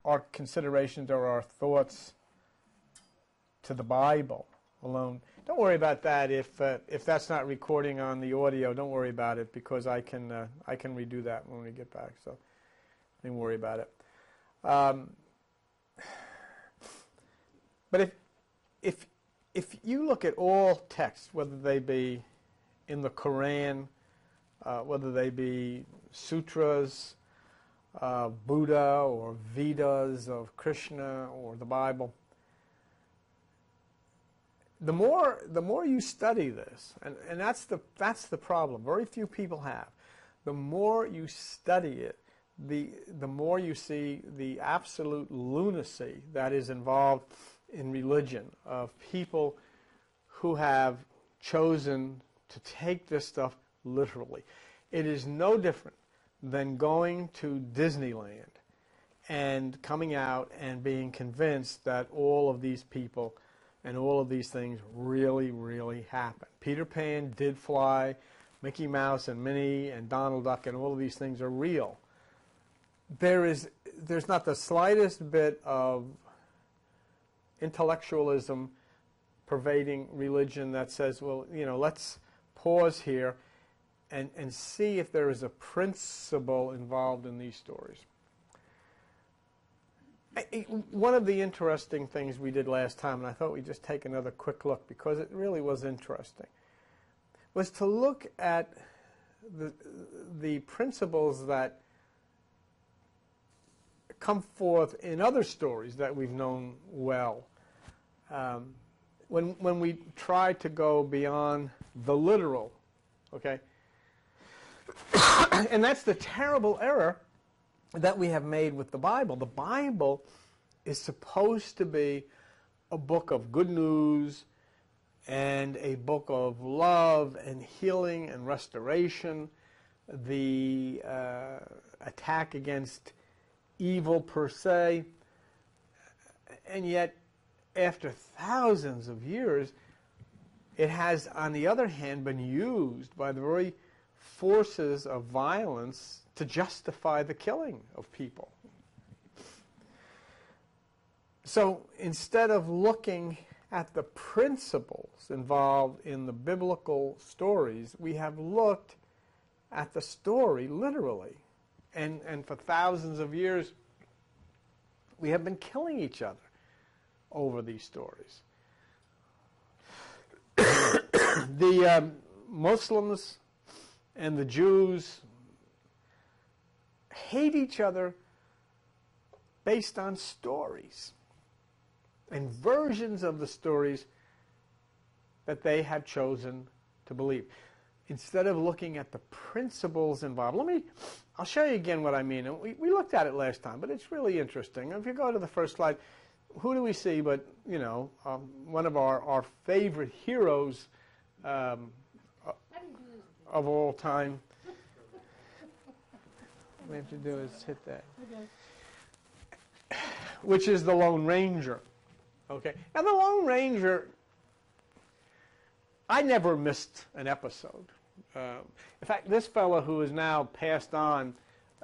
our considerations or our thoughts to the Bible alone. Don't worry about that. If that's not recording on the audio, don't worry about it, because I can redo that when we get back. So don't worry about it. But if you look at all texts, whether they be in the Quran, whether they be sutras, Buddha or Vedas of Krishna or the Bible, the more you study this, and that's the problem. Very few people have. The more you study it, the more you see the absolute lunacy that is involved in religion, of people who have chosen to take this stuff literally. It is no different than going to Disneyland and coming out and being convinced that all of these people and all of these things really, really happen. Peter Pan did fly, Mickey Mouse and Minnie and Donald Duck and all of these things are real. There's not the slightest bit of intellectualism pervading religion that says, well, let's pause here and see if there is a principle involved in these stories. One of the interesting things we did last time, and I thought we'd just take another quick look because it really was interesting, was to look at the principles that come forth in other stories that we've known well. When we try to go beyond the literal, okay? And that's the terrible error that we have made with the Bible. The Bible is supposed to be a book of good news and a book of love and healing and restoration, the attack against evil per se, and yet after thousands of years it has, on the other hand, been used by the very forces of violence to justify the killing of people. So instead of looking at the principles involved in the biblical stories, we have looked at the story literally. And for thousands of years, we have been killing each other over these stories. The Muslims and the Jews hate each other based on stories and versions of the stories that they have chosen to believe, instead of looking at the principles involved. I'll show you again what I mean. And we looked at it last time, but it's really interesting. If you go to the first slide, who do we see but, one of our favorite heroes of all time. What we have to do is hit that. Okay. Which is the Lone Ranger. Okay. Now the Lone Ranger, I never missed an episode. In fact, this fellow who is now passed on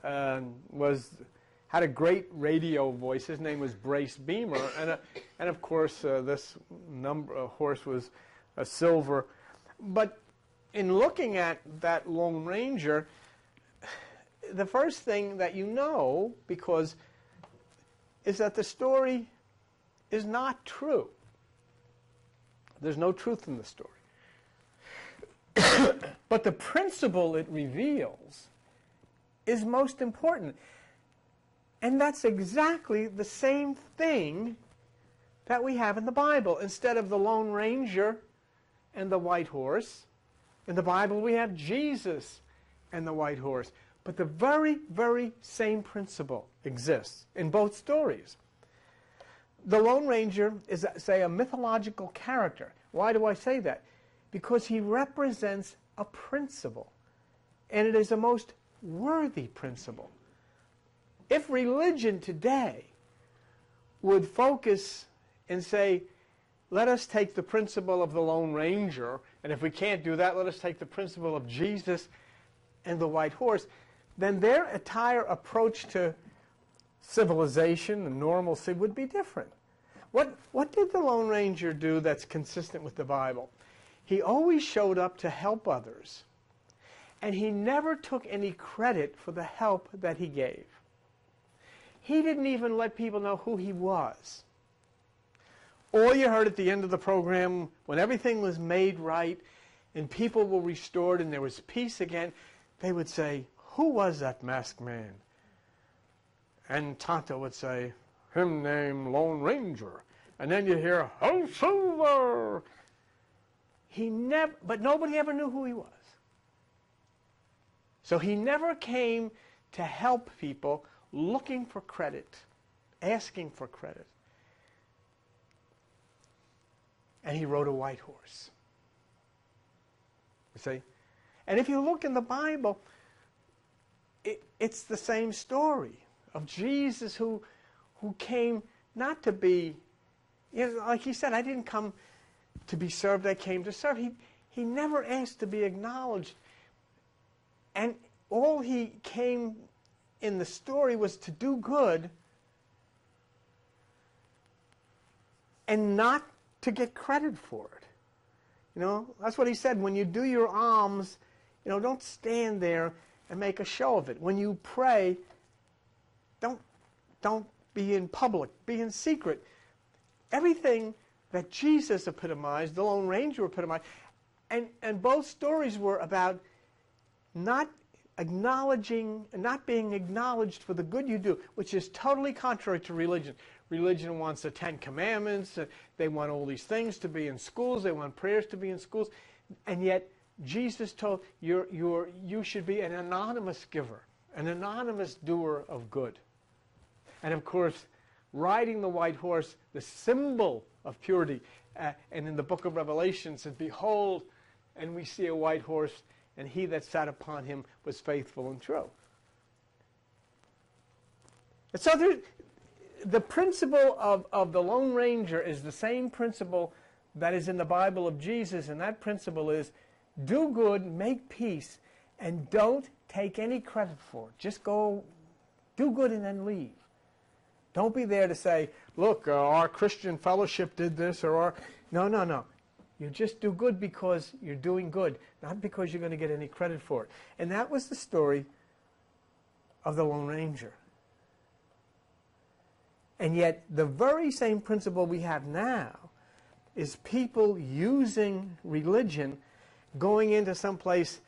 had a great radio voice. His name was Brace Beamer, and of course this horse was a silver. But in looking at that Lone Ranger, the first thing that you know, is that the story is not true. There's no truth in the story. But the principle it reveals is most important. And that's exactly the same thing that we have in the Bible. Instead of the Lone Ranger and the white horse, in the Bible we have Jesus and the white horse. But the very, very same principle exists in both stories. The Lone Ranger is, say, a mythological character. Why do I say that? Because he represents a principle, and it is a most worthy principle. If religion today would focus and say, let us take the principle of the Lone Ranger, and if we can't do that, let us take the principle of Jesus and the white horse, then their entire approach to civilization and normalcy would be different. What did the Lone Ranger do that's consistent with the Bible? He always showed up to help others, and he never took any credit for the help that he gave. He didn't even let people know who he was. All you heard at the end of the program, when everything was made right and people were restored and there was peace again, they would say, "Who was that masked man?" And Tonto would say, "Him named Lone Ranger." And then you hear, "Ho Silver!" But nobody ever knew who he was. So he never came to help people looking for credit, asking for credit. And he rode a white horse. You see? And if you look in the Bible, it's the same story of Jesus who came not to be, like he said, "I didn't come to be served, I came to serve." He never asked to be acknowledged. And all he came in the story was to do good and not to get credit for it. That's what he said. When you do your alms, don't stand there and make a show of it. When you pray, don't be in public, be in secret. Everything that Jesus epitomized, the Lone Ranger epitomized, and both stories were about not acknowledging and not being acknowledged for the good you do, which is totally contrary to religion. Religion wants the 10 Commandments. They want all these things to be in schools. They want prayers to be in schools. And yet Jesus told you should be an anonymous giver, an anonymous doer of good. And of course, riding the white horse, the symbol of purity. And in the book of Revelation says, "Behold," and we see a white horse, and he that sat upon him was faithful and true. And so the principle of the Lone Ranger is the same principle that is in the Bible of Jesus, and that principle is do good, make peace, and don't take any credit for it. Just go do good and then leave. Don't be there to say, "Look, our Christian fellowship did this," or No. You just do good because you're doing good, not because you're going to get any credit for it. And that was the story of the Lone Ranger. And yet, the very same principle we have now is people using religion, going into some place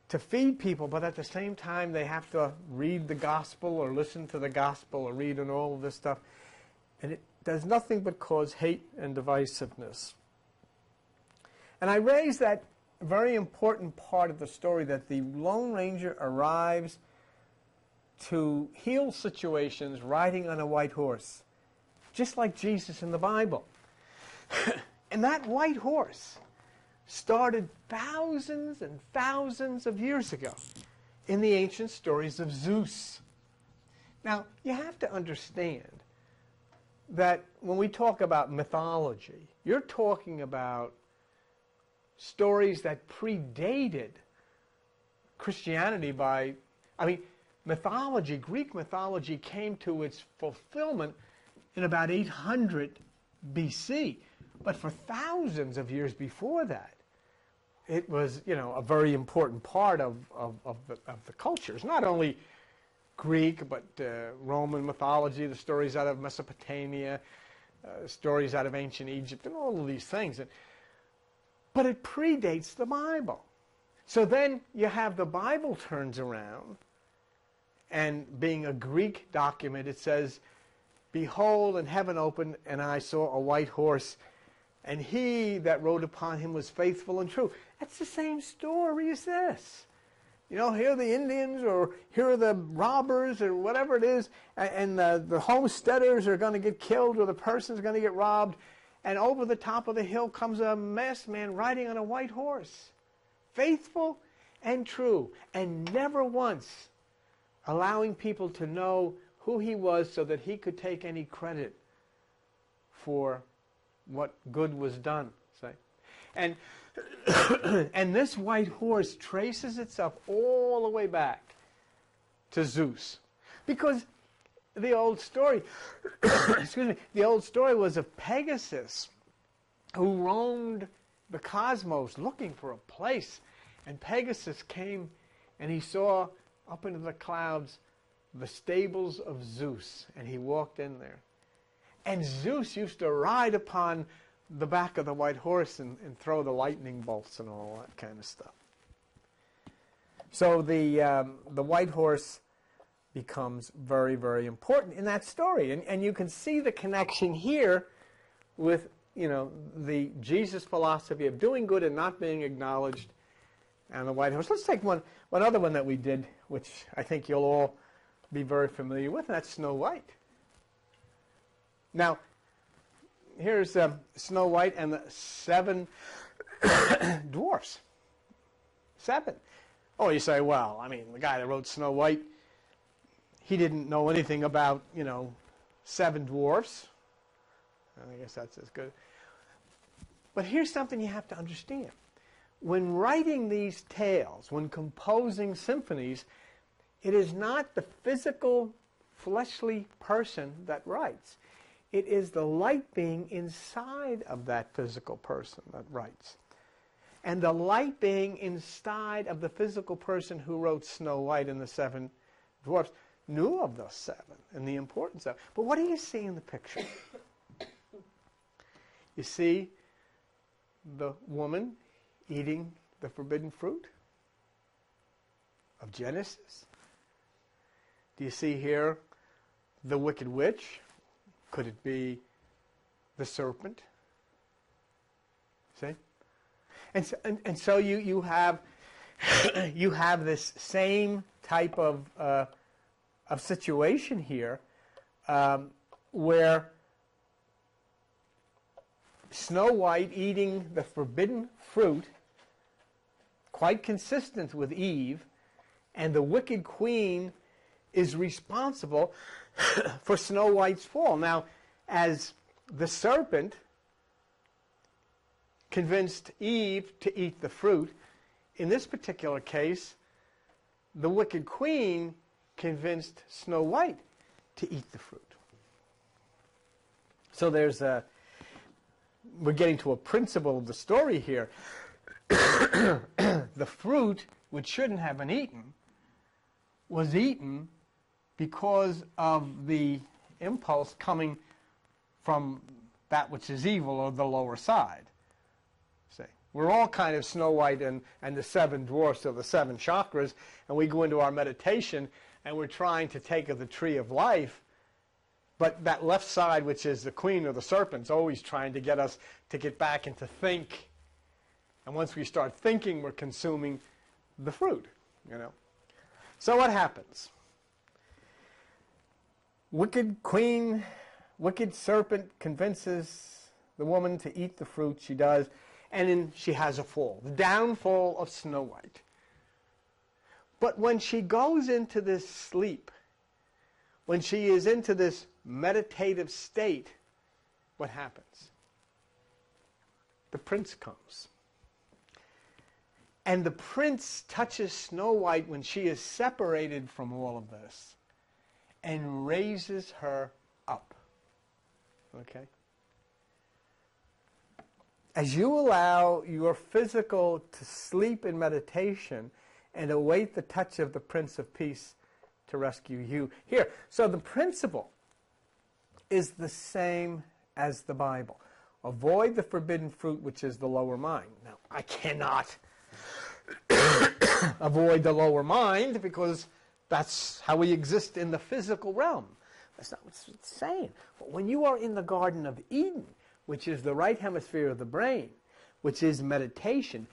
to feed people, but at the same time they have to read the gospel or listen to the gospel or read and all of this stuff. And it does nothing but cause hate and divisiveness. And I raise that very important part of the story, that the Lone Ranger arrives to heal situations riding on a white horse, just like Jesus in the Bible. And that white horse started thousands and thousands of years ago in the ancient stories of Zeus. Now, you have to understand that when we talk about mythology, you're talking about stories that predated Christianity mythology, Greek mythology came to its fulfillment in about 800 BC. But for thousands of years before that, it was, a very important part of the cultures. Not only Greek, but Roman mythology, the stories out of Mesopotamia, stories out of ancient Egypt, and all of these things. But it predates the Bible. So then you have the Bible turns around, and being a Greek document, it says, "Behold, and heaven opened, and I saw a white horse, and he that rode upon him was faithful and true." That's the same story as this. Here are the Indians, or here are the robbers, or whatever it is, and the homesteaders are going to get killed, or the person's going to get robbed. And over the top of the hill comes a masked man riding on a white horse, faithful and true, and never once allowing people to know who he was so that he could take any credit for what good was done. Say. And, and this white horse traces itself all the way back to Zeus. Because the old story, excuse me, the old story was of Pegasus, who roamed the cosmos looking for a place. And Pegasus came and he saw up into the clouds the stables of Zeus, and he walked in there. And Zeus used to ride upon the back of the white horse and throw the lightning bolts and all that kind of stuff. So the white horse becomes very, very important in that story. And you can see the connection here with, the Jesus philosophy of doing good and not being acknowledged, and the white horse. Let's take one other one that we did, which I think you'll all be very familiar with, and that's Snow White. Now, here's Snow White and the 7 dwarfs. 7. Oh, you say, well, I mean, the guy that wrote Snow White, he didn't know anything about, 7 dwarfs. I guess that's as good. But here's something you have to understand. When writing these tales, when composing symphonies, it is not the physical, fleshly person that writes. It is the light being inside of that physical person that writes. And the light being inside of the physical person who wrote Snow White and the 7 dwarfs knew of those 7 and the importance of it. But what do you see in the picture? You see the woman eating the forbidden fruit of Genesis. Do you see here the wicked witch? Could it be the serpent? See? And so you have you have this same type of situation here, where Snow White eating the forbidden fruit, quite consistent with Eve, and the wicked queen is responsible for Snow White's fall. Now, as the serpent convinced Eve to eat the fruit, in this particular case, the wicked queen convinced Snow White to eat the fruit. So we're getting to a principle of the story here. The fruit, which shouldn't have been eaten, was eaten because of the impulse coming from that which is evil, or the lower side. See, we're all kind of Snow White and the 7 dwarfs, or the 7 chakras, and we go into our meditation and we're trying to take of the tree of life, but that left side, which is the queen or the serpent, is always trying to get us to get back and to think. And once we start thinking, we're consuming the fruit, So what happens? Wicked queen, wicked serpent convinces the woman to eat the fruit. She does, and then she has a fall, the downfall of Snow White. But when she goes into this sleep, when she is into this meditative state, what happens? The prince comes. And the prince touches Snow White when she is separated from all of this and raises her up. Okay? As you allow your physical to sleep in meditation and await the touch of the Prince of Peace to rescue you. Here, so the principle is the same as the Bible. Avoid the forbidden fruit, which is the lower mind. Now, I cannot avoid the lower mind because that's how we exist in the physical realm. That's not what it's saying. But when you are in the Garden of Eden, which is the right hemisphere of the brain, which is meditation,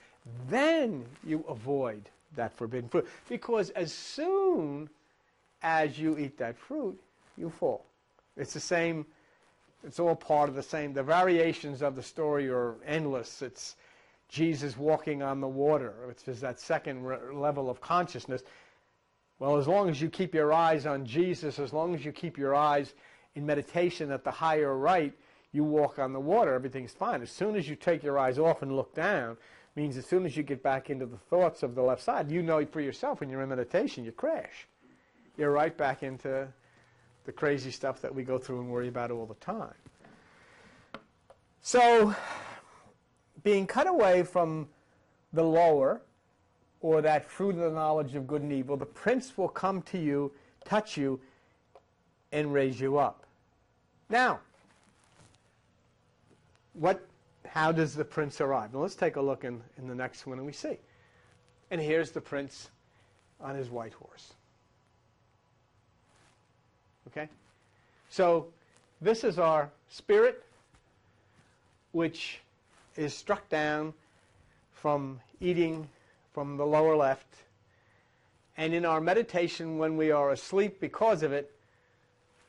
then you avoid that forbidden fruit. Because as soon as you eat that fruit, you fall. It's the same, it's all part of the same. The variations of the story are endless. It's Jesus walking on the water, which is that second level of consciousness. Well, as long as you keep your eyes on Jesus, as long as you keep your eyes in meditation at the higher right, you walk on the water, everything's fine. As soon as you take your eyes off and look down, means as soon as you get back into the thoughts of the left side, you know for yourself when you're in meditation, you crash. You're right back into the crazy stuff that we go through and worry about all the time. So, being cut away from the lower, or that fruit of the knowledge of good and evil, the prince will come to you, touch you, and raise you up. Now, how does the prince arrive? Now let's take a look in the next one and we see. And here's the prince on his white horse. Okay? So this is our spirit, which is struck down from eating from the lower left. And in our meditation, when we are asleep because of it,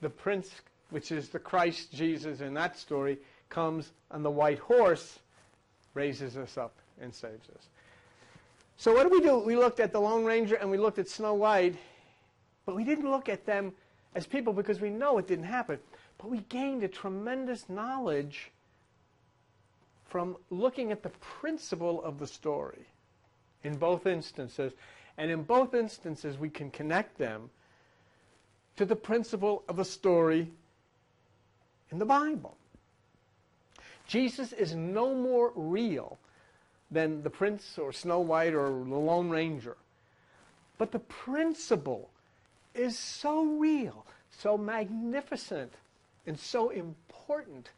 the prince, which is the Christ Jesus in that story, comes on the white horse, raises us up, and saves us. So what do? We looked at the Lone Ranger and we looked at Snow White, but we didn't look at them as people because we know it didn't happen. But we gained a tremendous knowledge from looking at the principle of the story in both instances. And in both instances, we can connect them to the principle of the story in the Bible. Jesus is no more real than the prince or Snow White or the Lone Ranger. But the principle is so real, so magnificent, and so important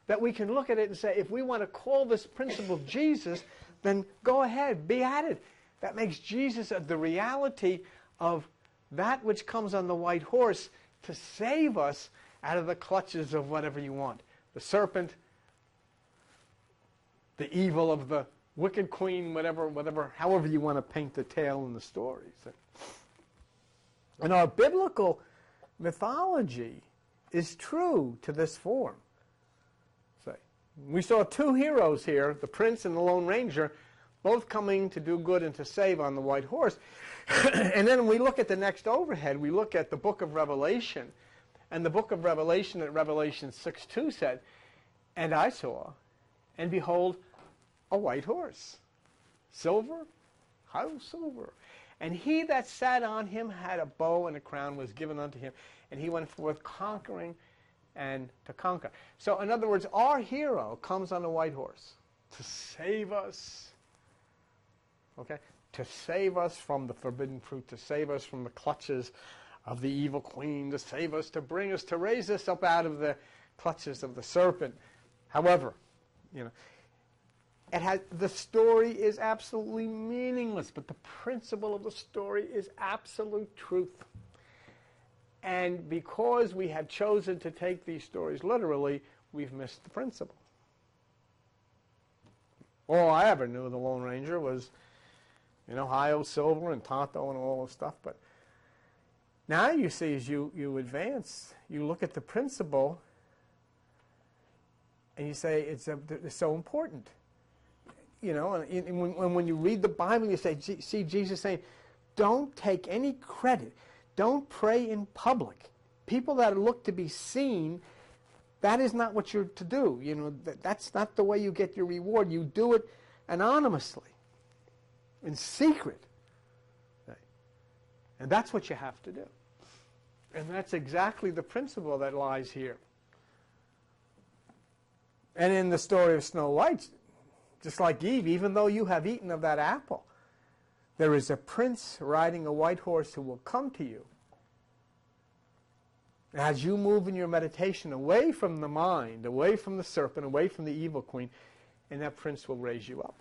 that we can look at it and say, if we want to call this principle Jesus, then go ahead, be at it. That makes Jesus the reality of that which comes on the white horse to save us out of the clutches of whatever you want. The serpent, the evil of the wicked queen, however you want to paint the tale in the stories. And our biblical mythology is true to this form. We saw two heroes here, the prince and the Lone Ranger, both coming to do good and to save on the white horse. And then we look at the next overhead, we look at the book of Revelation. And the book of Revelation at Revelation 6:2 said, "And I saw, and behold, a white horse, silver, how silver. And he that sat on him had a bow, and a crown was given unto him. And he went forth conquering and to conquer." So in other words, our hero comes on a white horse to save us. Okay? To save us from the forbidden fruit, to save us from the clutches of the evil queen, to save us, to bring us, to raise us up out of the clutches of the serpent. However, the story is absolutely meaningless, but the principle of the story is absolute truth. And because we have chosen to take these stories literally, we've missed the principle. All I ever knew of the Lone Ranger was, Hi-O Silver and Tonto and all this stuff. But now you see, as you advance, you look at the principle and you say it's so important. And when you read the Bible, you see Jesus saying, don't take any credit. Don't pray in public. People that look to be seen, that is not what you're to do. That's not the way you get your reward. You do it anonymously, in secret. Right? And that's what you have to do. And that's exactly the principle that lies here. And in the story of Snow White, just like Eve, even though you have eaten of that apple, there is a prince riding a white horse who will come to you. As you move in your meditation away from the mind, away from the serpent, away from the evil queen, and that prince will raise you up.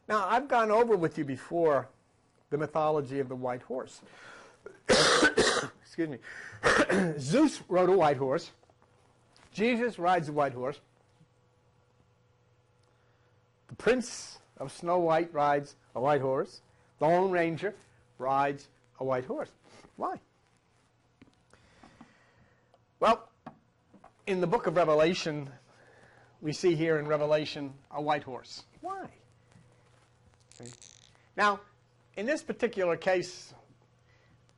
Now, I've gone over with you before the mythology of the white horse. Excuse me. Zeus rode a white horse. Jesus rides a white horse. The Prince of Snow White rides a white horse. The Lone Ranger rides a white horse. Why? Well, in the book of Revelation, we see here in Revelation a white horse. Why? Okay. Now, in this particular case,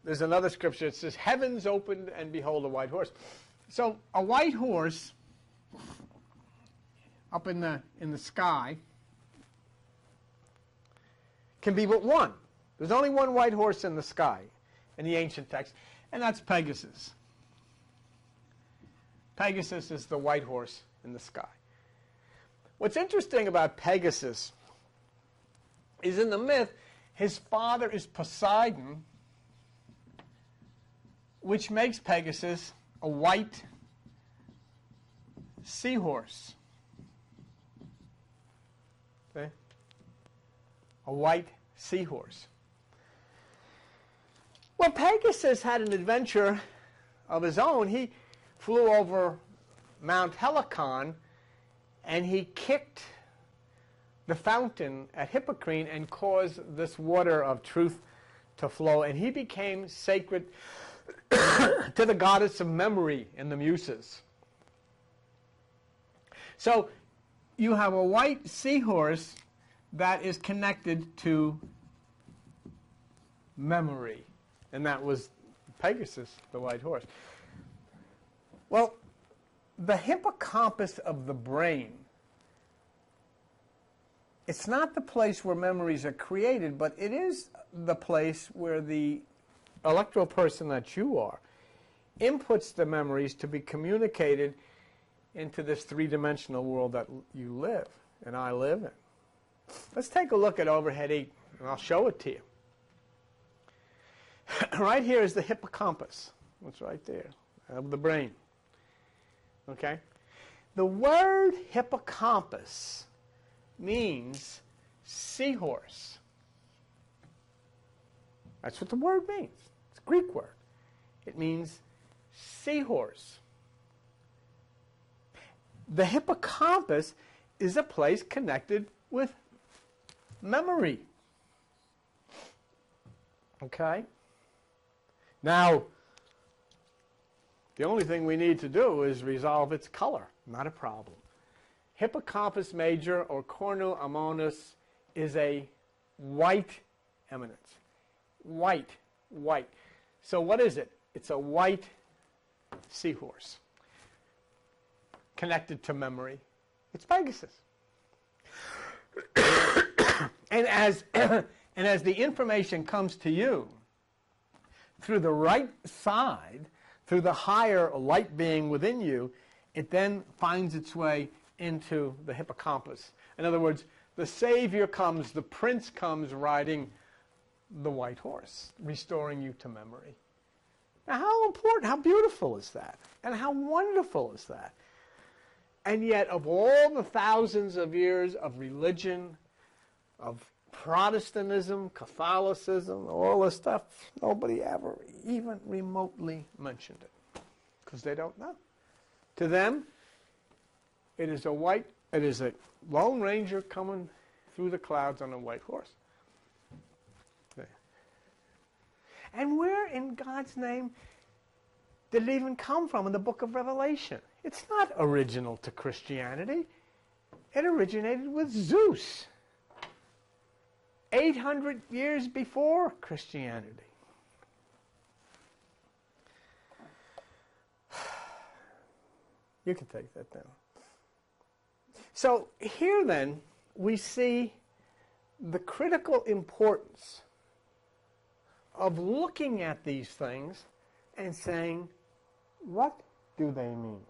there's another scripture that says, heavens opened and behold a white horse. So a white horse up in the sky can be but one. There's only one white horse in the sky in the ancient text. and that's Pegasus. Pegasus is the white horse in the sky. What's interesting about Pegasus is in the myth, his father is Poseidon, which makes Pegasus a white seahorse. Okay? A white seahorse. Well, Pegasus had an adventure of his own. He flew over Mount Helicon, and he kicked the fountain at Hippocrene and caused this water of truth to flow, and he became sacred to the goddess of memory in the Muses. So you have a white seahorse that is connected to memory, and that was Pegasus, the white horse. Well, the hippocampus of the brain, it's not the place where memories are created, but it is the place where the electoral person that you are inputs the memories to be communicated into this three-dimensional world that you live and I live in. Let's take a look at overhead 8, and I'll show it to you. Right here is the hippocampus. It's right there, of the brain. Okay? The word hippocampus means seahorse. That's what the word means. It's a Greek word. It means seahorse. The hippocampus is a place connected with memory. Okay? Now, the only thing we need to do is resolve its color. Not a problem. Hippocampus major or cornu ammonis is a white eminence. White, white. So what is it? It's a white seahorse connected to memory. It's Pegasus. and as the information comes to you through the right side, through the higher light being within you, it then finds its way into the hippocampus. In other words, the Savior comes, the Prince comes riding the white horse, restoring you to memory. Now, how important, how beautiful is that? And how wonderful is that? And yet, of all the thousands of years of religion, of Protestantism, Catholicism, all this stuff, nobody ever even remotely mentioned it, because they don't know. To them, it is a Lone Ranger coming through the clouds on a white horse. There. And where in God's name did it even come from in the book of Revelation? It's not original to Christianity. It originated with Zeus, 800 years before Christianity. You can take that down. So here then, we see the critical importance of looking at these things and saying, what do they mean?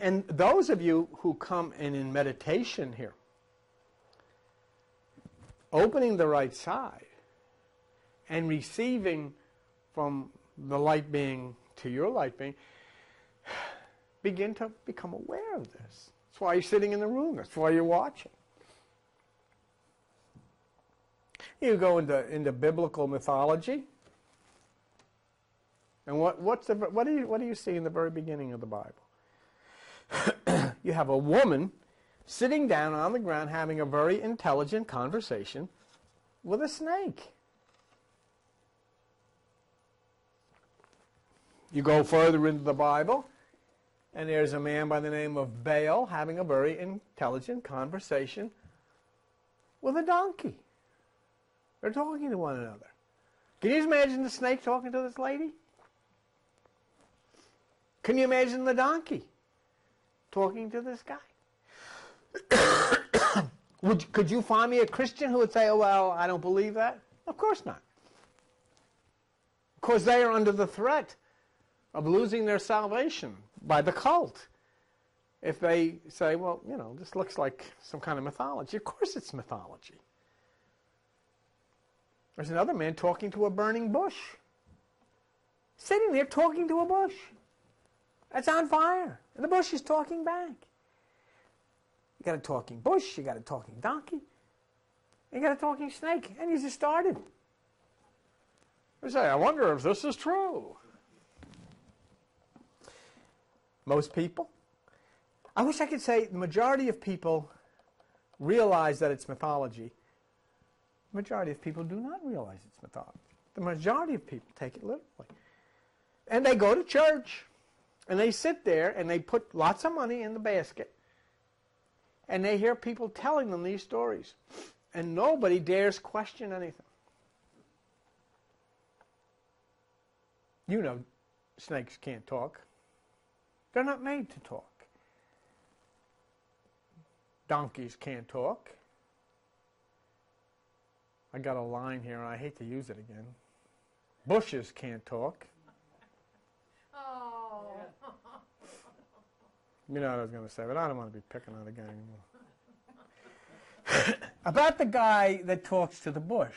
And those of you who come in meditation here, opening the right side and receiving from the light being to your light being, begin to become aware of this. That's why you're sitting in the room. That's why you're watching. You go into biblical mythology, and what do you see in the very beginning of the Bible? You have a woman sitting down on the ground having a very intelligent conversation with a snake. You go further into the Bible, and there's a man by the name of Baal having a very intelligent conversation with a donkey. They're talking to one another. Can you imagine the snake talking to this lady? Can you imagine the donkey talking to this guy? Could you find me a Christian who would say, oh, well, I don't believe that? Of course not. because they are under the threat of losing their salvation by the cult. If they say, well, you know, this looks like some kind of mythology. Of course it's mythology. There's another man talking to a burning bush. Sitting there talking to a bush. That's on fire. And the bush is talking back. You got a talking bush, you got a talking donkey, you got a talking snake, and you just started. You say, I wonder if this is true. Most people, I wish I could say the majority of people realize that it's mythology. The majority of people do not realize it's mythology. The majority of people take it literally. And they go to church, and they sit there, and they put lots of money in the basket, and they hear people telling them these stories, and nobody dares question anything. You know snakes can't talk. They're not made to talk. Donkeys can't talk. I got a line here, and I hate to use it again. Bushes can't talk. Oh. You know what I was going to say, but I don't want to be picking on the guy anymore. About the guy that talks to the bush.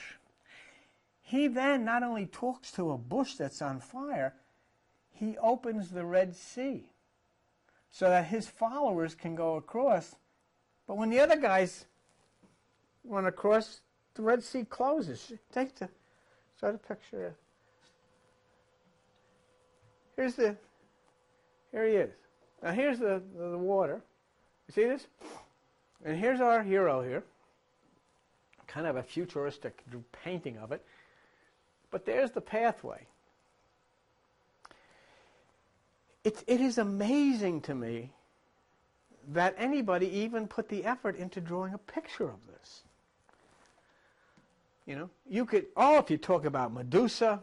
He then not only talks to a bush that's on fire, he opens the Red Sea so that his followers can go across. But when the other guys want to cross, the Red Sea closes. Show the picture. Here he is. Now here's the water. You see this? And here's our hero here. Kind of a futuristic painting of it. But there's the pathway. It is amazing to me that anybody even put the effort into drawing a picture of this. You know, you could, if you talk about Medusa,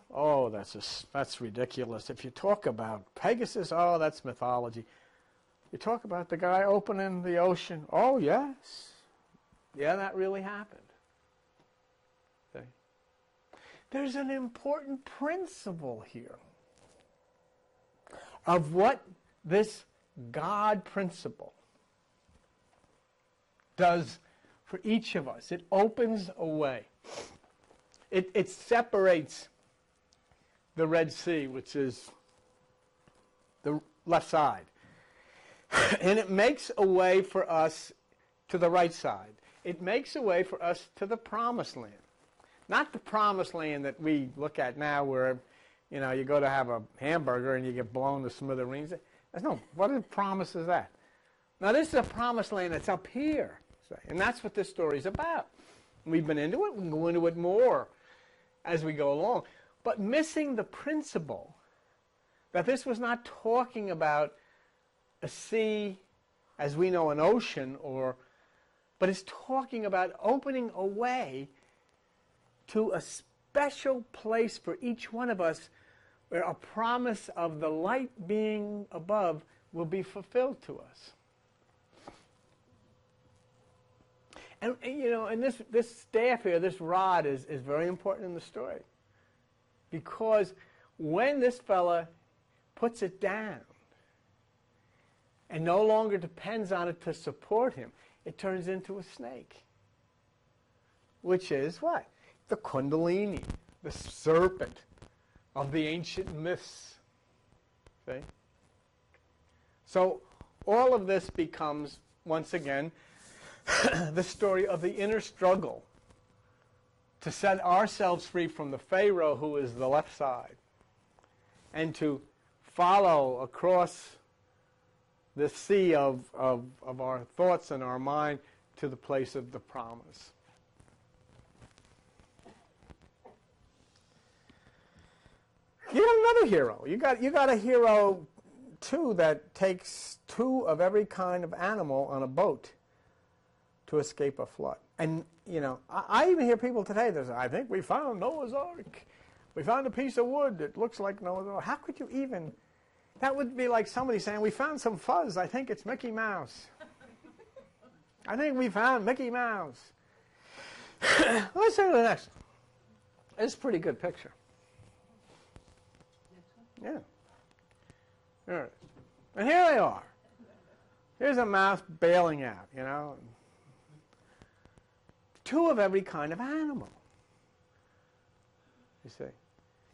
that's ridiculous. If you talk about Pegasus, that's mythology. You talk about the guy opening the ocean, yes. Yeah, that really happened. Okay. There's an important principle here of what this God principle does for each of us. It opens a way. It separates the Red Sea, which is the left side. And it makes a way for us to the right side. It makes a way for us to the promised land. Not the promised land that we look at now where, you go to have a hamburger and you get blown to smithereens. What promise is that? Now this is a promised land that's up here. And that's what this story is about. We've been into it. We can go into it more as we go along. But missing the principle that this was not talking about a sea as we know an ocean, but it's talking about opening a way to a special place for each one of us where a promise of the light being above will be fulfilled to us. And this staff here, this rod is very important in the story. Because when this fella puts it down and no longer depends on it to support him, it turns into a snake. Which is what? The Kundalini, the serpent of the ancient myths. See? So all of this becomes, once again, the story of the inner struggle to set ourselves free from the Pharaoh, who is the left side, and to follow across the sea of our thoughts and our mind to the place of the promise. You have another hero. You got a hero, too, that takes two of every kind of animal on a boat to escape a flood. And, I even hear people today that say, I think we found Noah's Ark. We found a piece of wood that looks like Noah's Ark. How could you even? That would be like somebody saying, we found some fuzz. I think it's Mickey Mouse. I think we found Mickey Mouse. Let's say the next. It's a pretty good picture. Yeah. There it is. And here they are. Here's a mouse bailing out, you know. Two of every kind of animal. You see.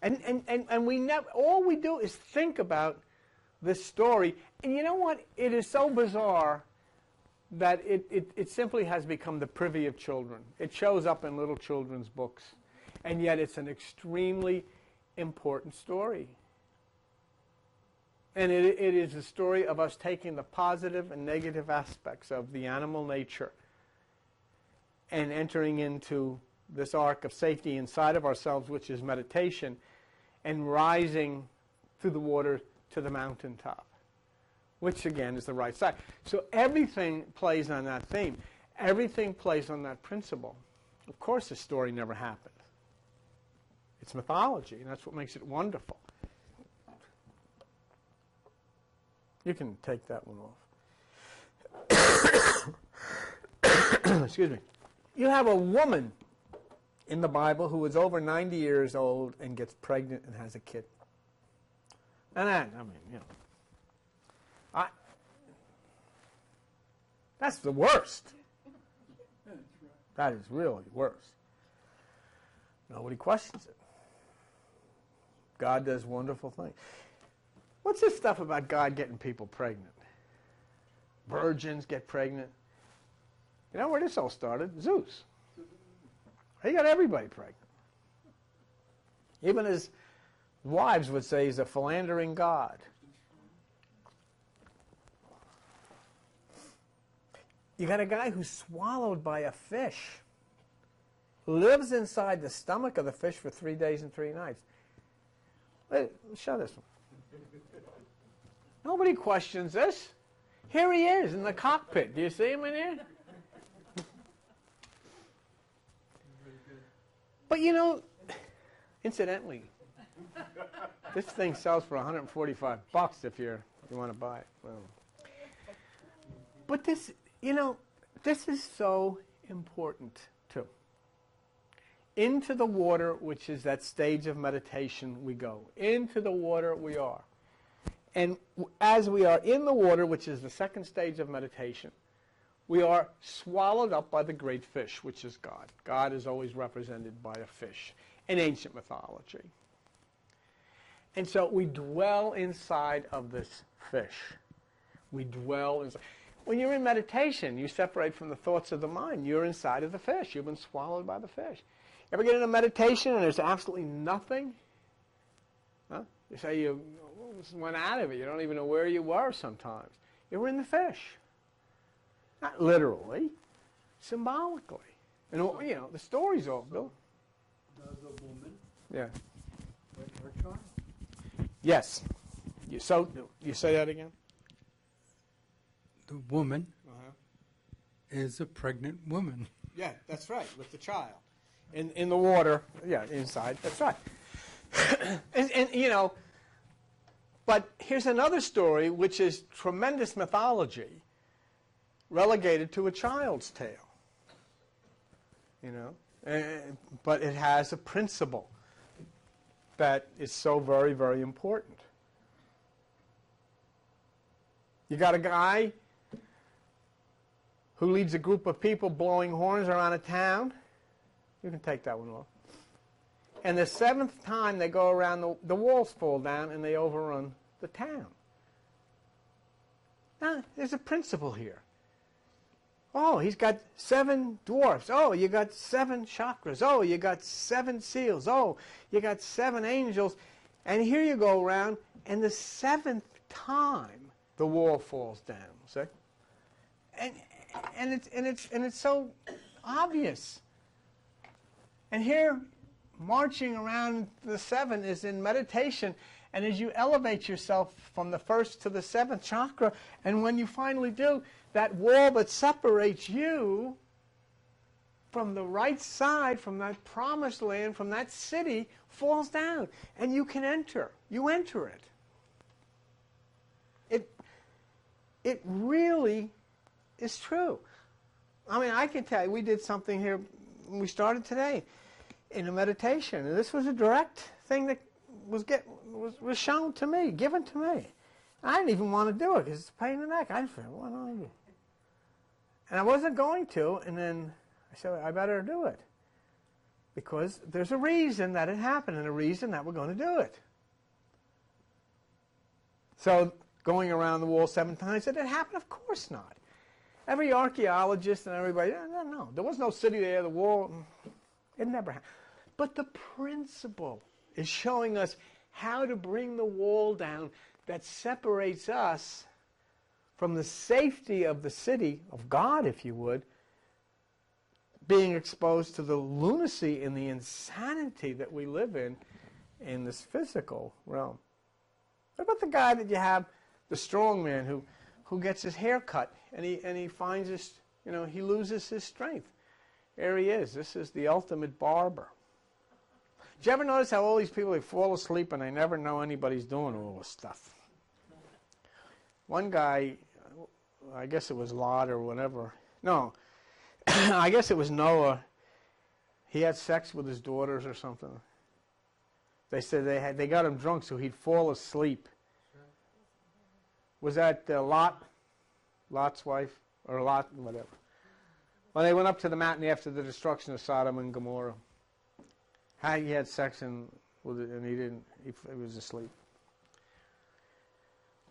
And we never, all we do is think about this story. And you know what? It is so bizarre that it simply has become the privy of children. It shows up in little children's books. And yet it's an extremely important story. And it is a story of us taking the positive and negative aspects of the animal nature and entering into this arc of safety inside of ourselves, which is meditation, and rising through the water to the mountaintop, which again is the right side. So everything plays on that theme. Everything plays on that principle. Of course, the story never happened. It's mythology, and that's what makes it wonderful. You can take that one off. Excuse me. You have a woman in the Bible who is over 90 years old and gets pregnant and has a kid. And that, I mean, you know, that's the worst. That is really worse. Nobody questions it. God does wonderful things. What's this stuff about God getting people pregnant? Virgins get pregnant. You know where this all started? Zeus. He got everybody pregnant. Even his wives would say he's a philandering god. You got a guy who's swallowed by a fish, lives inside the stomach of the fish for 3 days and 3 nights. Wait, show this one. Nobody questions this. Here he is in the cockpit. Do you see him in here? But you know, incidentally, this thing sells for $145 if you want to buy it. Well, but this, you know, this is so important too. Into the water, which is that stage of meditation, we go. Into the water we are. And as we are in the water, which is the second stage of meditation, we are swallowed up by the great fish, which is God. God is always represented by a fish in ancient mythology. And so we dwell inside of this fish. We dwell inside. When you're in meditation, you separate from the thoughts of the mind. You're inside of the fish. You've been swallowed by the fish. Ever get into meditation and there's absolutely nothing? Huh? You say you went out of it. You don't even know where you were sometimes. You were in the fish. Not literally, symbolically. And you know, the story's all built. Does a woman Yeah. with her child? Yes. You say that again? The woman is a pregnant woman. Yeah, that's right, with the child. In the water, yeah, inside, that's right. and you know, but here's another story which is tremendous mythology relegated to a child's tale. You know, but it has a principle that is so very, very important. You got a guy who leads a group of people blowing horns around a town. You can take that one off. And the 7th time they go around, the walls fall down and they overrun the town. Now, there's a principle here. Oh, he's got 7 dwarfs. Oh, you got 7 chakras. Oh, you got 7 seals. Oh, you got 7 angels. And here you go around, and the 7th time the wall falls down. See? And it's so obvious. And here, marching around the 7 is in meditation. And as you elevate yourself from the 1st to the 7th chakra, and when you finally do, that wall that separates you from the right side, from that promised land, from that city, falls down. And you can enter. You enter it. It really is true. I mean, I can tell you, we did something here, we started today in a meditation. And this was a direct thing that was was shown to me, given to me. I didn't even want to do it because it's a pain in the neck. I said, what do I do? And I wasn't going to, and then I said, I better do it. Because there's a reason that it happened and a reason that we're going to do it. So going around the wall 7 times, did it happen? Of course not. Every archaeologist and everybody, no. There was no city there, the wall, it never happened. But the principle is showing us how to bring the wall down that separates us from the safety of the city, of God, if you would, being exposed to the lunacy and the insanity that we live in this physical realm. What about the guy that you have, the strong man who gets his hair cut and he finds his, he loses his strength. There he is. This is the ultimate barber. Did you ever notice how all these people, they fall asleep and they never know anybody's doing all this stuff? One guy, I guess it was Lot or whatever. No, I guess it was Noah. He had sex with his daughters or something. They said they got him drunk so he'd fall asleep. Was that Lot? Lot's wife? Or Lot, whatever. Well, they went up to the mountain after the destruction of Sodom and Gomorrah. He had sex and he was asleep.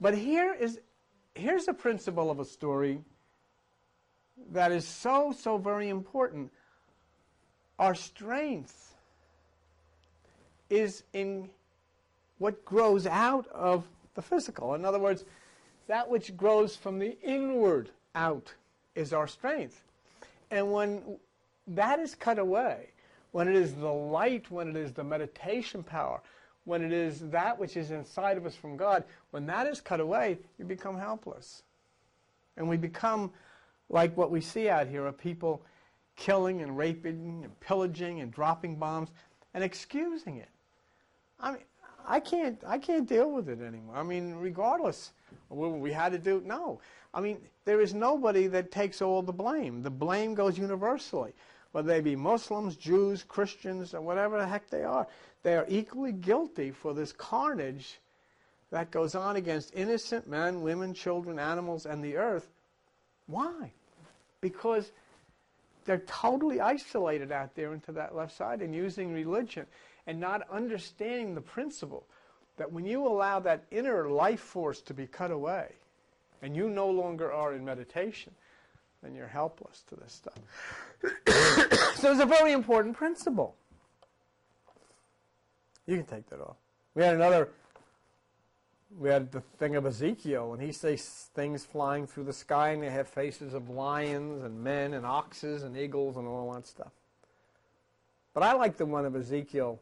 But here's a principle of a story that is so very important. Our strength is in what grows out of the physical. In other words, that which grows from the inward out is our strength. And when that is cut away, when it is the light, when it is the meditation power, when it is that which is inside of us from God, when that is cut away, you become helpless. And we become like what we see out here, of people killing and raping and pillaging and dropping bombs and excusing it. I mean, I can't deal with it anymore. I mean, regardless of what we had to do, no. I mean, there is nobody that takes all the blame. The blame goes universally. Whether they be Muslims, Jews, Christians, or whatever the heck they are equally guilty for this carnage that goes on against innocent men, women, children, animals, and the earth. Why? Because they're totally isolated out there into that left side and using religion and not understanding the principle that when you allow that inner life force to be cut away and you no longer are in meditation, then you're helpless to this stuff. So it's a very important principle. You can take that off. We had the thing of Ezekiel, and he sees things flying through the sky, and they have faces of lions and men and oxes and eagles and all that stuff. But I like the one of Ezekiel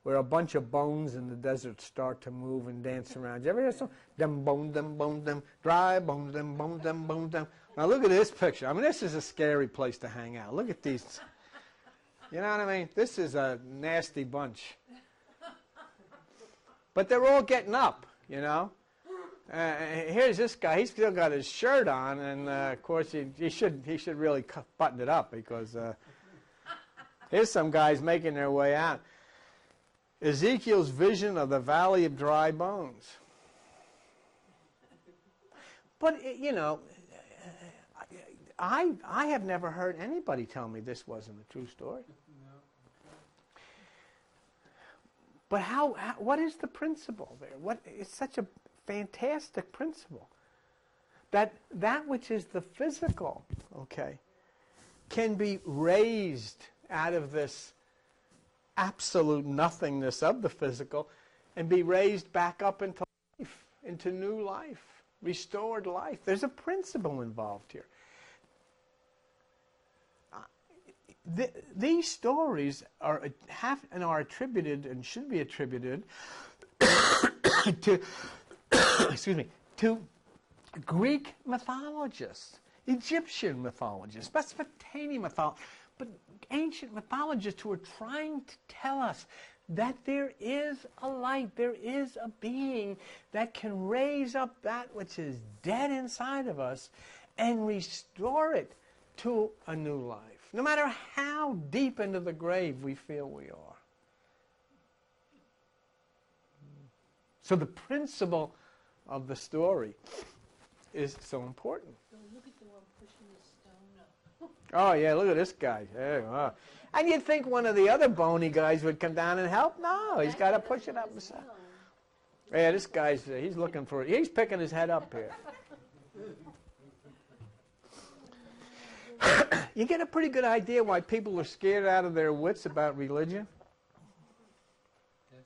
where a bunch of bones in the desert start to move and dance around. You ever hear some? Them bones, them, dry bones, them bones, them bones, them. Now look at this picture. I mean, this is a scary place to hang out. Look at these. You know what I mean? This is a nasty bunch. But they're all getting up, you know. Here's this guy. He's still got his shirt on, and of course he should really button it up, because here's some guys making their way out. Ezekiel's vision of the valley of dry bones. But you know, I have never heard anybody tell me this wasn't a true story. But what is the principle there? It's such a fantastic principle. That which is the physical, okay, can be raised out of this absolute nothingness of the physical and be raised back up into life, into new life, restored life. There's a principle involved here. These stories are attributed and should be attributed to to Greek mythologists, Egyptian mythologists, Mesopotamian mythologists, but ancient mythologists who are trying to tell us that there is a light, there is a being that can raise up that which is dead inside of us and restore it to a new life, no matter how deep into the grave we feel we are. So the principle of the story is so important. So look at the one pushing the stone up. Oh, yeah, look at this guy. Yeah, wow. And you'd think one of the other bony guys would come down and help. No, he's got to push it up himself. Yeah, this guy's, he's looking for it. He's picking his head up here. You get a pretty good idea why people are scared out of their wits about religion? Yes.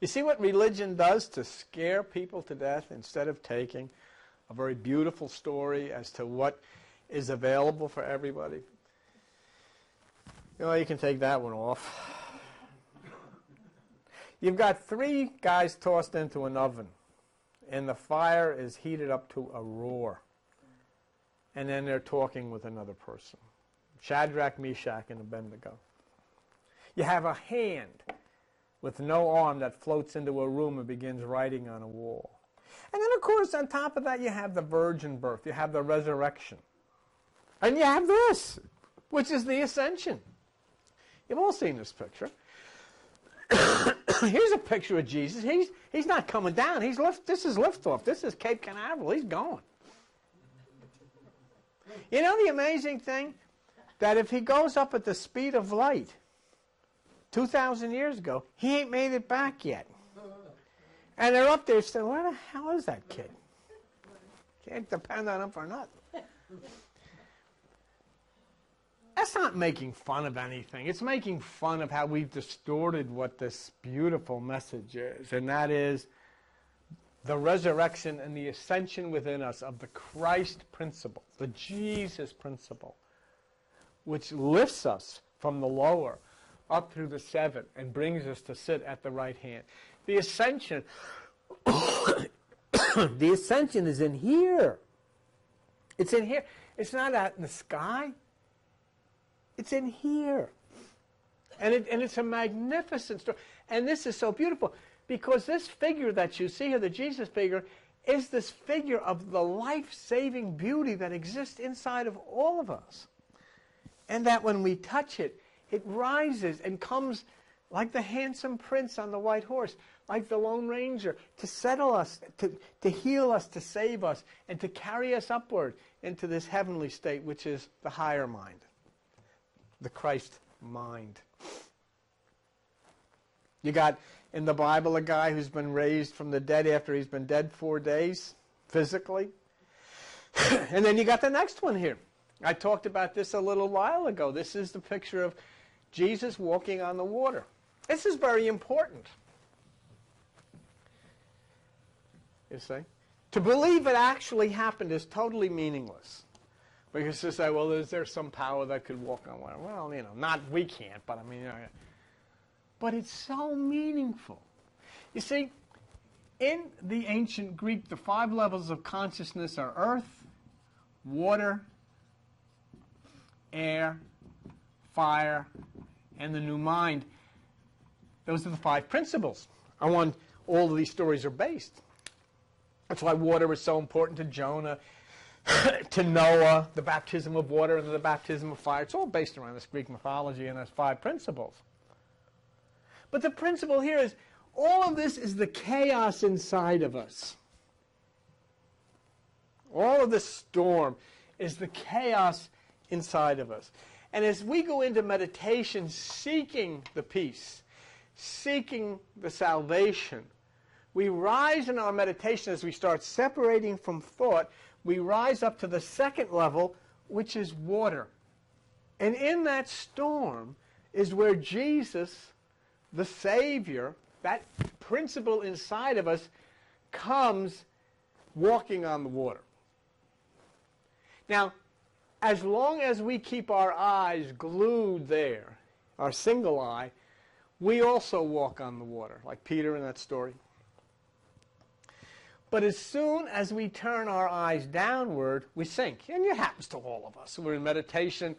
You see what religion does to scare people to death instead of taking a very beautiful story as to what is available for everybody? You know, you can take that one off. You've got 3 guys tossed into an oven, and the fire is heated up to a roar. And then they're talking with another person. Shadrach, Meshach, and Abednego. You have a hand with no arm that floats into a room and begins writing on a wall. And then, of course, on top of that, you have the virgin birth. You have the resurrection. And you have this, which is the ascension. You've all seen this picture. Here's a picture of Jesus. He's not coming down. This is liftoff. This is Cape Canaveral. He's going. You know the amazing thing? That if he goes up at the speed of light 2,000 years ago, he ain't made it back yet. And they're up there saying, where the hell is that kid? Can't depend on him for nothing. That's not making fun of anything. It's making fun of how we've distorted what this beautiful message is. And that is the resurrection and the ascension within us of the Christ principle, the Jesus principle, which lifts us from the lower up through the 7 and brings us to sit at the right hand. The ascension, the ascension is in here. It's in here. It's not out in the sky. It's in here. And it's a magnificent story. And this is so beautiful because this figure that you see here, the Jesus figure, is this figure of the life-saving beauty that exists inside of all of us. And that when we touch it, it rises and comes like the handsome prince on the white horse, like the Lone Ranger, to settle us, to heal us, to save us, and to carry us upward into this heavenly state, which is the higher mind, the Christ mind. You got in the Bible a guy who's been raised from the dead after he's been dead 4 days, physically. And then you got the next one here. I talked about this a little while ago. This is the picture of Jesus walking on the water. This is very important. You see? To believe it actually happened is totally meaningless. Because to say, well, is there some power that could walk on water? Well, you know, not we can't, but I mean, but it's so meaningful. You see, in the ancient Greek, the 5 levels of consciousness are earth, water, air, fire, and the new mind. Those are the 5 principles on which all of these stories are based. That's why water was so important to Jonah, to Noah, the baptism of water and the baptism of fire. It's all based around this Greek mythology and those 5 principles. But the principle here is all of this is the chaos inside of us. All of this storm is the chaos inside of us. And as we go into meditation seeking the peace, seeking the salvation, we rise in our meditation as we start separating from thought. We rise up to the 2nd level, which is water. And in that storm is where Jesus, the Savior, that principle inside of us, comes walking on the water. Now, as long as we keep our eyes glued there, our single eye, we also walk on the water, like Peter in that story. But as soon as we turn our eyes downward, we sink. And it happens to all of us. We're in meditation.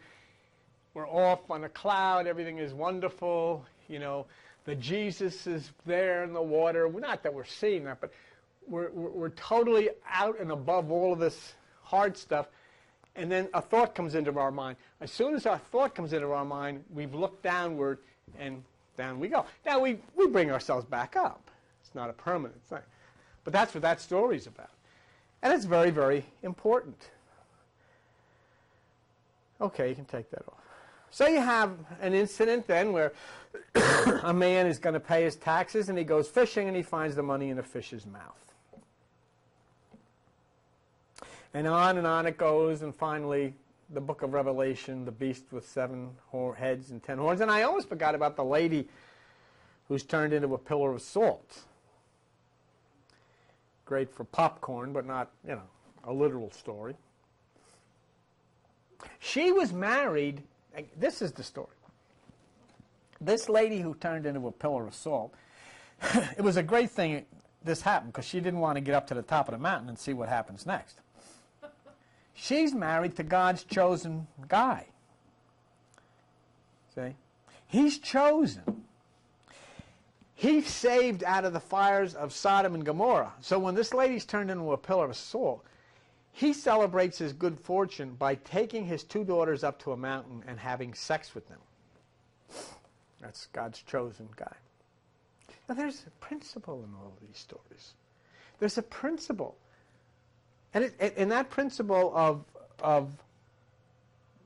We're off on a cloud. Everything is wonderful. You know, the Jesus is there in the water. Not that we're seeing that, but we're totally out and above all of this hard stuff. And then a thought comes into our mind. As soon as our thought comes into our mind, we've looked downward, and down we go. Now, we bring ourselves back up. It's It's not a permanent thing. But that's what that story's about. And it's very, very important. Okay, you can take that off. So you have an incident then where a man is going to pay his taxes and he goes fishing and he finds the money in a fish's mouth. And on it goes, and finally the book of Revelation, the beast with 7 heads and 10 horns. And I almost forgot about the lady who's turned into a pillar of salt. Great for popcorn, but not, a literal story. She was married. This is the story. This lady who turned into a pillar of salt, it was a great thing this happened because she didn't want to get up to the top of the mountain and see what happens next. She's married to God's chosen guy. See? He's chosen. He's saved out of the fires of Sodom and Gomorrah. So when this lady's turned into a pillar of salt, he celebrates his good fortune by taking his 2 daughters up to a mountain and having sex with them. That's God's chosen guy. Now there's a principle in all of these stories. There's a principle. And that principle of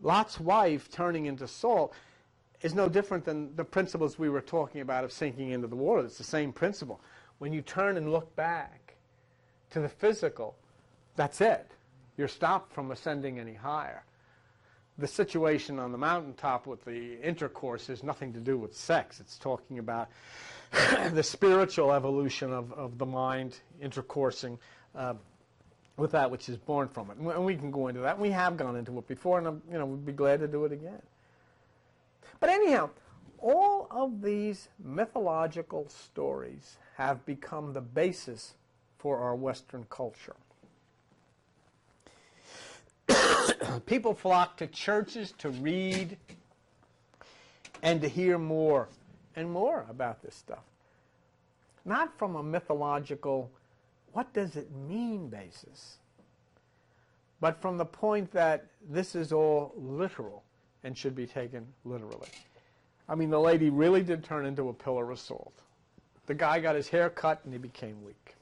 Lot's wife turning into salt is no different than the principles we were talking about of sinking into the water. It's the same principle. When you turn and look back to the physical, that's it. You're stopped from ascending any higher. The situation on the mountaintop with the intercourse has nothing to do with sex. It's talking about the spiritual evolution of the mind intercoursing with that which is born from it. And we can go into that. We have gone into it before, and we'd be glad to do it again. But anyhow, all of these mythological stories have become the basis for our Western culture. People flock to churches to read and to hear more and more about this stuff. Not from a mythological, what does it mean basis, but from the point that this is all literal and should be taken literally. I mean, the lady really did turn into a pillar of salt. The guy got his hair cut and he became weak.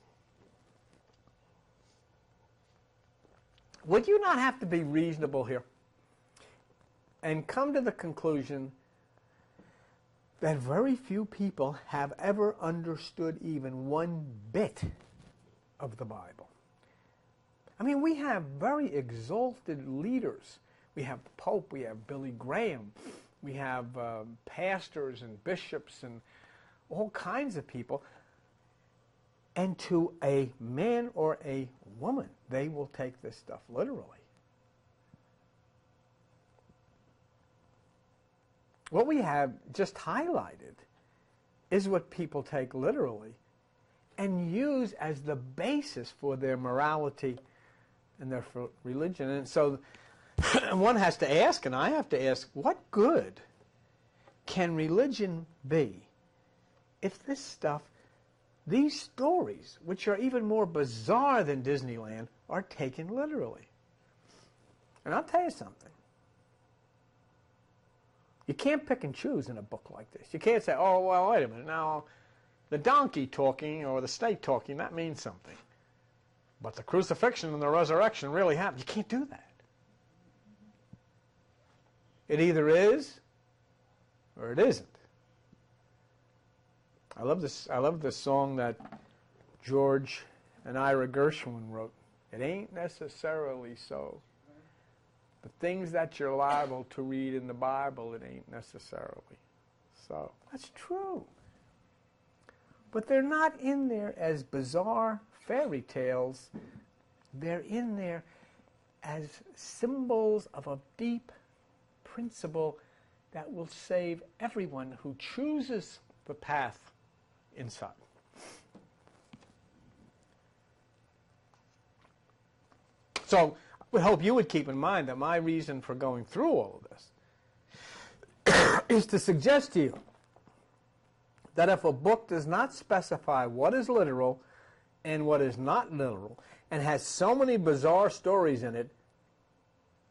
Would you not have to be reasonable here and come to the conclusion that very few people have ever understood even one bit of the Bible? I mean, we have very exalted leaders. We have the Pope, we have Billy Graham, we have pastors and bishops and all kinds of people. And to a man or a woman, they will take this stuff literally. What we have just highlighted is what people take literally and use as the basis for their morality and their religion. And so one has to ask, and I have to ask, what good can religion be if this stuff, these stories, which are even more bizarre than Disneyland, are taken literally? And I'll tell you something. You can't pick and choose in a book like this. You can't say, oh, well, wait a minute. Now, the donkey talking or the snake talking, that means something. But the crucifixion and the resurrection really happened. You can't do that. It either is or it isn't. I love this song that George and Ira Gershwin wrote. It ain't necessarily so. The things that you're liable to read in the Bible, it ain't necessarily so. That's true. But they're not in there as bizarre fairy tales. They're in there as symbols of a deep principle that will save everyone who chooses the path inside. So we hope you would keep in mind that my reason for going through all of this is to suggest to you that if a book does not specify what is literal and what is not literal and has so many bizarre stories in it,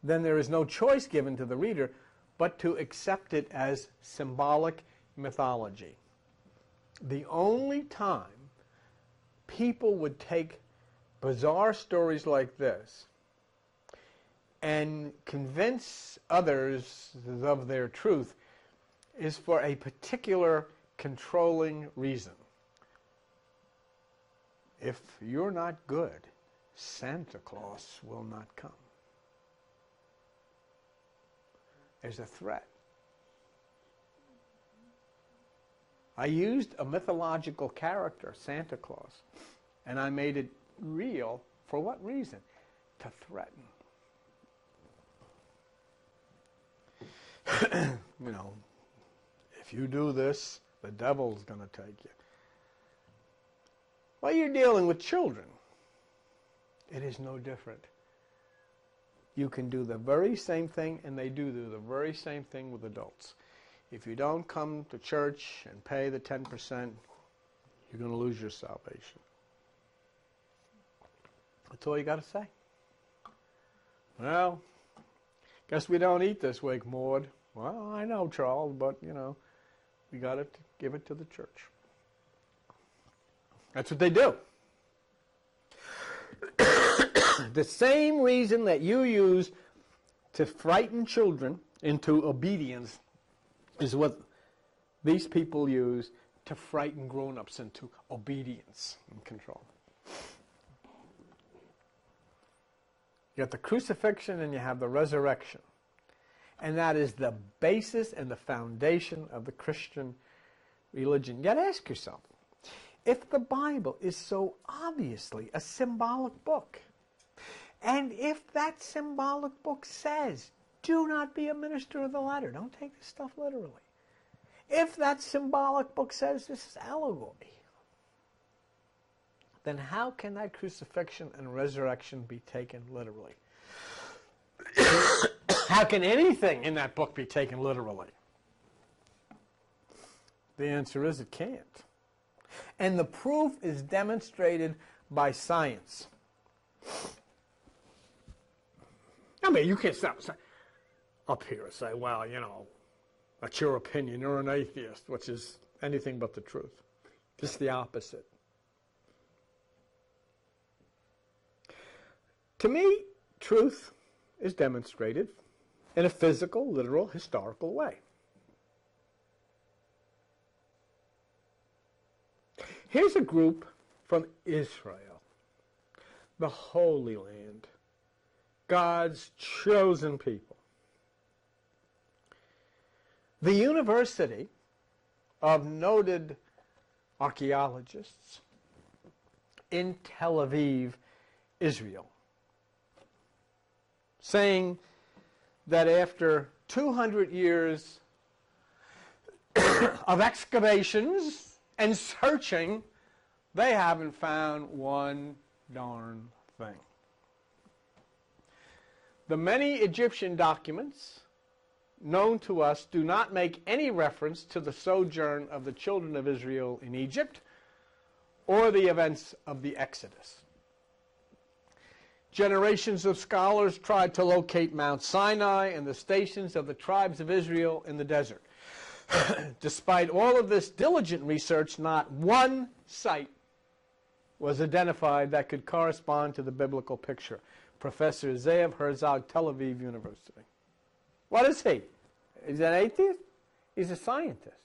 then there is no choice given to the reader but to accept it as symbolic mythology. The only time people would take bizarre stories like this and convince others of their truth is for a particular controlling reason. If you're not good, Santa Claus will not come. There's a threat. I used a mythological character, Santa Claus, and I made it real. For what reason? To threaten. You know, if you do this, the devil's going to take you. Well, you're dealing with children. It is no different. You can do the very same thing, and they do the very same thing with adults. If you don't come to church and pay the 10%, you're going to lose your salvation. That's all you got to say. Well, guess we don't eat this week, Maud. Well, I know, Charles, but, you know, we got to give it to the church. That's what they do. The same reason that you use to frighten children into obedience is what these people use to frighten grown-ups into obedience and control. You have the crucifixion and you have the resurrection. And that is the basis and the foundation of the Christian religion. You got to ask yourself, if the Bible is so obviously a symbolic book, and if that symbolic book says, do not be a minister of the letter, don't take this stuff literally. If that symbolic book says this is allegory, then how can that crucifixion and resurrection be taken literally? How can anything in that book be taken literally? The answer is it can't. And the proof is demonstrated by science. I mean, you can't stop up here and say, well, you know, that's your opinion. You're an atheist, which is anything but the truth. Just the opposite. To me, truth is demonstrated in a physical, literal, historical way. Here's a group from Israel, the Holy Land, God's chosen people. The University of noted archaeologists in Tel Aviv, Israel, saying that after 200 years of excavations and searching, they haven't found one darn thing. The many Egyptian documents known to us do not make any reference to the sojourn of the children of Israel in Egypt or the events of the Exodus. Generations of scholars tried to locate Mount Sinai and the stations of the tribes of Israel in the desert. Despite all of this diligent research, not one site was identified that could correspond to the biblical picture. Professor Zev Herzog, Tel Aviv University. What is he? Is he an atheist? He's a scientist.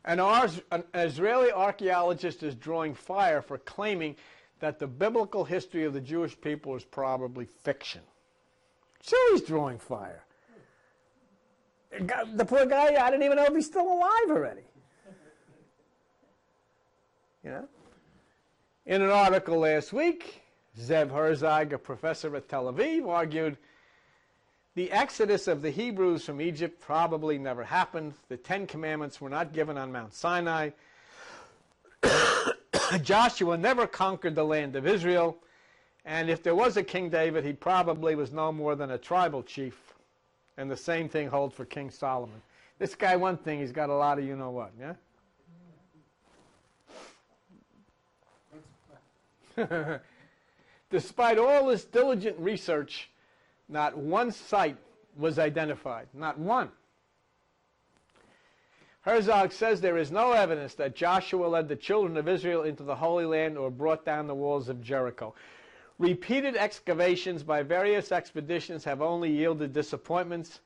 An Israeli archaeologist is drawing fire for claiming that the biblical history of the Jewish people is probably fiction. Sure, he's drawing fire. The poor guy, I don't even know if he's still alive already. You know? In an article last week, Zev Herzog, a professor at Tel Aviv, argued the exodus of the Hebrews from Egypt probably never happened. The Ten Commandments were not given on Mount Sinai. Joshua never conquered the land of Israel. And if there was a King David, he probably was no more than a tribal chief. And the same thing holds for King Solomon. This guy, one thing, he's got a lot of you-know-what, yeah? Despite all this diligent research, not one site was identified. Not one. Herzog says there is no evidence that Joshua led the children of Israel into the Holy Land or brought down the walls of Jericho. Repeated excavations by various expeditions have only yielded disappointments.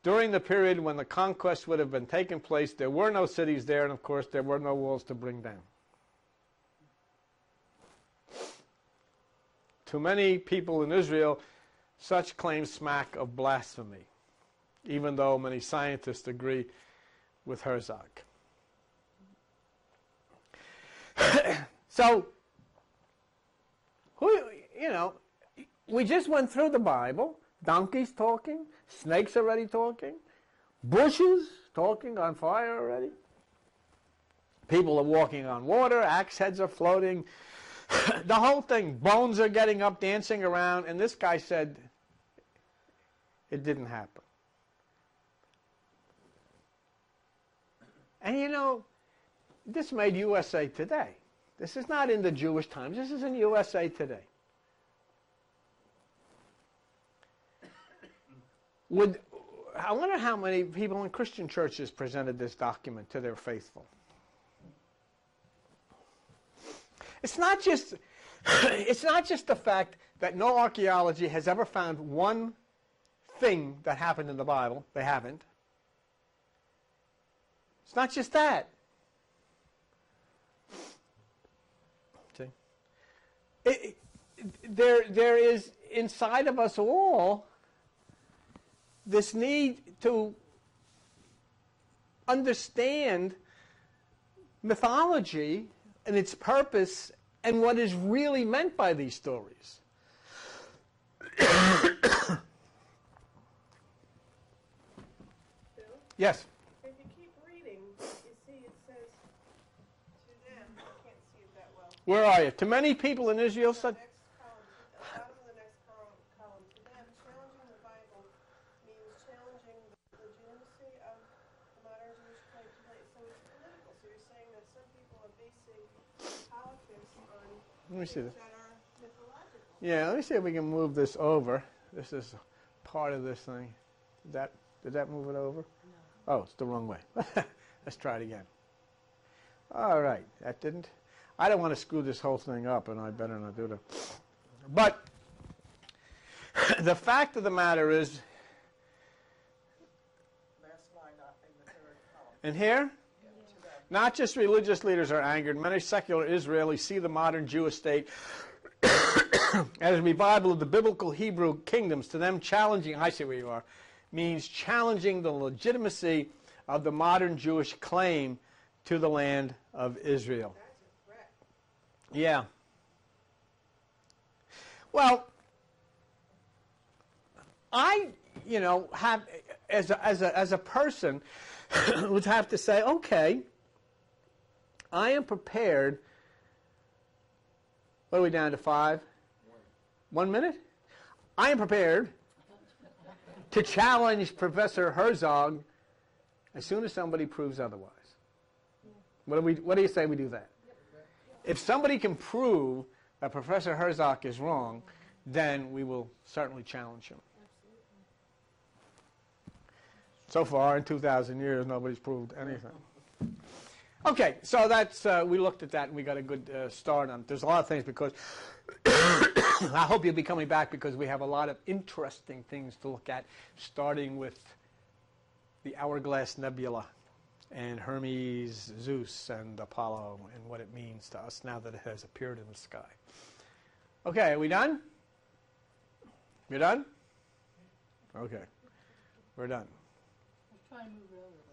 During the period when the conquest would have been taking place, there were no cities there, and of course there were no walls to bring down. To many people in Israel, such claims smack of blasphemy, even though many scientists agree with Herzog. So, we just went through the Bible. Donkeys talking, snakes already talking, bushes talking on fire already. People are walking on water, axe heads are floating. The whole thing, bones are getting up, dancing around, and this guy said it didn't happen. And this made USA Today. This is not in the Jewish Times, this is in USA Today. I wonder how many people in Christian churches presented this document to their faithful. It's not just the fact that no archaeology has ever found one thing that happened in the Bible. They haven't. It's not just that. See? There is inside of us all this need to understand mythology and its purpose and what is really meant by these stories. Bill? Yes? If you keep reading, you see it says, to them, I can't see it that well. Where are you? To many people in Israel, such... Next column, the bottom of the next column, to them, challenging the Bible means challenging the legitimacy of the modern Jewish claim today. So it's political. So you're saying that some people are basing politics on Let me see things this. that are mythological. Yeah, let me see if we can move this over. This is part of this thing. Did that move it over? No. Oh, it's the wrong way. Let's try it again. All right, that didn't. I don't want to screw this whole thing up, and I better not do that. But the fact of the matter is, Last line up in the third column. in here, not just religious leaders are angered. Many secular Israelis see the modern Jewish state as a revival of the biblical Hebrew kingdoms. To them, challenging, I see where you are, means challenging the legitimacy of the modern Jewish claim to the land of Israel. That's a threat. Yeah. Well, I, have as a person would have to say, okay, I am prepared. What are we down to, 5? 1 minute? I am prepared to challenge Professor Herzog as soon as somebody proves otherwise. What do you say we do that? If somebody can prove that Professor Herzog is wrong, then we will certainly challenge him. So far, in 2,000 years, nobody's proved anything. Okay, so that's we looked at that and we got a good start on it. There's a lot of things because I hope you'll be coming back because we have a lot of interesting things to look at, starting with the Hourglass Nebula and Hermes, Zeus, and Apollo, and what it means to us now that it has appeared in the sky. Okay, are we done? You're done? Okay, we're done. Let's try and move it over.